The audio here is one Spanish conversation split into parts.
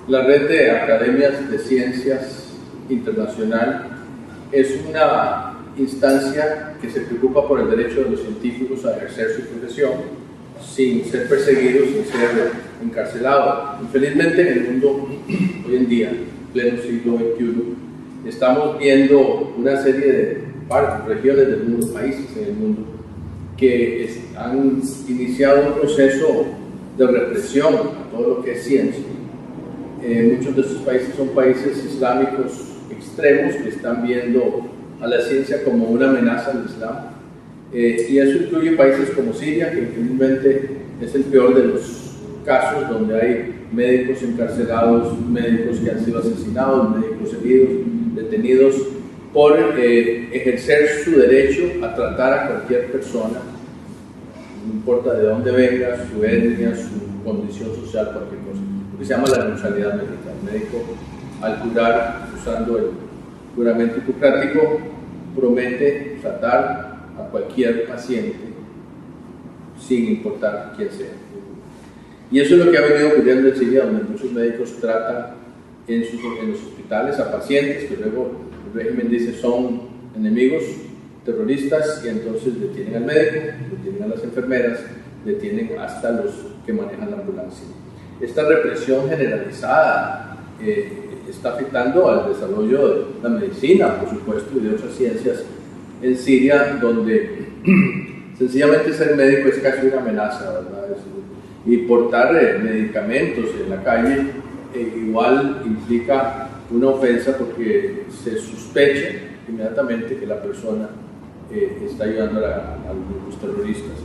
La red de academias de ciencias internacional es una instancia que se preocupa por el derecho de los científicos a ejercer su profesión sin ser perseguidos, sin ser encarcelados. Infelizmente, en el mundo hoy en día, pleno siglo XXI, estamos viendo una serie de regiones del mundo, países en el mundo, que han iniciado un proceso de represión a todo lo que es ciencia. Muchos de estos países son países islámicos extremos que están viendo a la ciencia como una amenaza al Islam. Y eso incluye países como Siria, que infelizmente es el peor de los casos, donde hay médicos encarcelados, médicos que han sido asesinados, médicos heridos, detenidos por ejercer su derecho a tratar a cualquier persona, no importa de dónde venga, su etnia, su condición social, cualquier cosa. Lo que se llama la neutralidad médica. El médico, al jurar, usando el juramento hipocrático, promete tratar a cualquier paciente sin importar quién sea. Y eso es lo que ha venido ocurriendo en Siria, donde muchos médicos tratan en los hospitales a pacientes que luego el régimen dice son enemigos, terroristas, y entonces detienen al médico, detienen a las enfermeras, detienen hasta los que manejan la ambulancia. Esta represión generalizada está afectando al desarrollo de la medicina, por supuesto, y de otras ciencias en Siria, donde sencillamente ser médico es casi una amenaza, ¿verdad? Y portar medicamentos en la calle igual implica una ofensa, porque se sospecha inmediatamente que la persona está ayudando a los terroristas.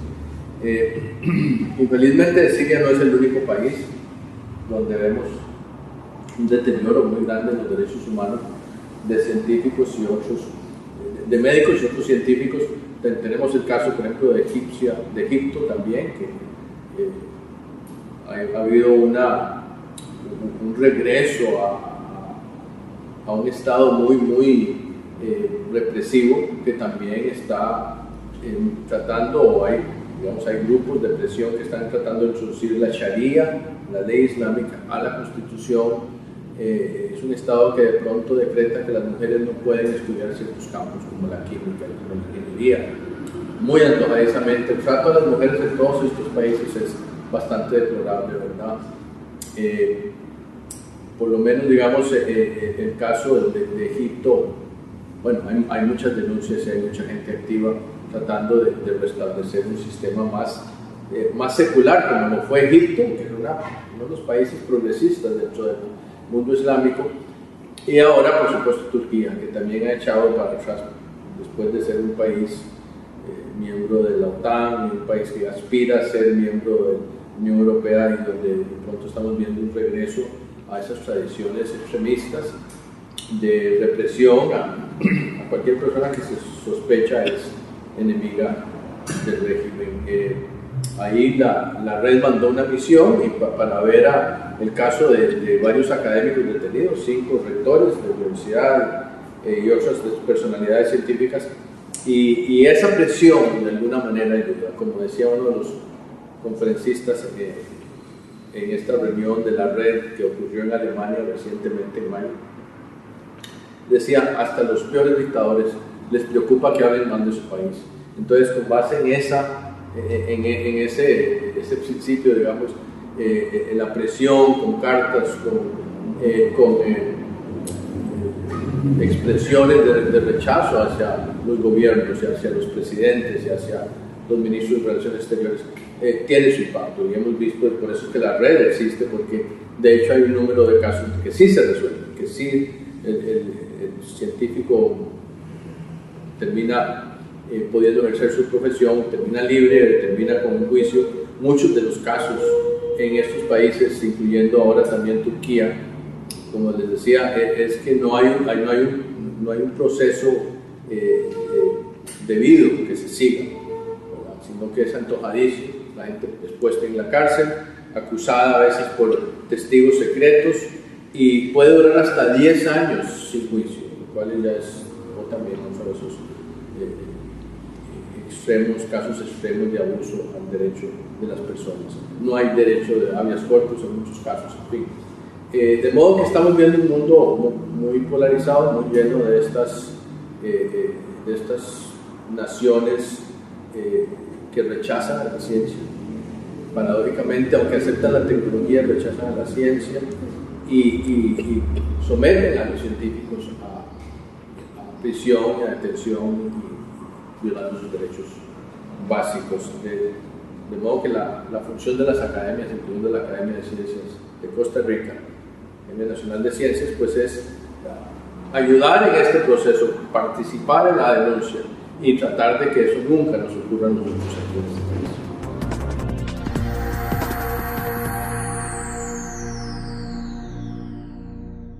Infelizmente Siria no es el único país donde vemos un deterioro muy grande en los derechos humanos de científicos y otros, de médicos y otros científicos. Tenemos el caso, por ejemplo, de Egipto también, que ha habido un regreso a un estado muy represivo, que también está tratando, o hay grupos de presión que están tratando de introducir la Sharia, la ley islámica, a la constitución. Es un estado que de pronto decreta que las mujeres no pueden estudiar ciertos campos como la química, la ingeniería. Muy antojadizamente, el trato a las mujeres en todos estos países es bastante deplorable, ¿verdad? Por lo menos, digamos, el caso de Egipto, bueno, hay muchas denuncias y hay mucha gente activa tratando de restablecer un sistema más secular, como lo fue Egipto, que era uno de los países progresistas dentro del mundo islámico, y ahora, por supuesto, Turquía, que también ha echado para atrás después de ser un país miembro de la OTAN, un país que aspira a ser miembro de la Unión Europea, y donde de pronto estamos viendo un regreso a esas tradiciones extremistas de represión a cualquier persona que se sospecha es enemiga del régimen. Ahí la red mandó una misión para ver el caso de varios académicos detenidos, 5 rectores de universidad y otras personalidades científicas, y esa presión de alguna manera ayuda. Como decía uno de los conferencistas en esta reunión de la red que ocurrió en Alemania recientemente en mayo, decía, hasta los peores dictadores les preocupa que hablen mal de su país. Entonces, con base en ese principio, digamos, en la presión, con cartas, con expresiones de rechazo hacia los gobiernos y hacia los presidentes y hacia los ministros de Relaciones Exteriores, tiene su impacto, y hemos visto, por eso es que la red existe, porque de hecho hay un número de casos que sí se resuelven, que sí el científico termina pudiendo ejercer su profesión, termina libre, termina con un juicio. Muchos de los casos en estos países, incluyendo ahora también Turquía, como les decía, es que no hay un proceso debido que se siga, ¿verdad? Sino que es antojadizo. La gente es puesta en la cárcel, acusada a veces por testigos secretos, y puede durar hasta 10 años sin juicio, lo cual ya es también uno de esos casos extremos de abuso al derecho de las personas. No hay derecho de habeas corpus en muchos casos, en fin. De modo que estamos viendo un mundo muy polarizado, muy lleno de estas naciones que rechazan a la ciencia. Paradójicamente, aunque aceptan la tecnología, rechazan a la ciencia y someten a los científicos a prisión y a detención y violando sus derechos básicos. De modo que la función de las academias, incluyendo la Academia de Ciencias de Costa Rica, Academia Nacional de Ciencias, pues es ayudar en este proceso, participar en la denuncia y tratar de que eso nunca nos ocurra a nosotros aquí en este país.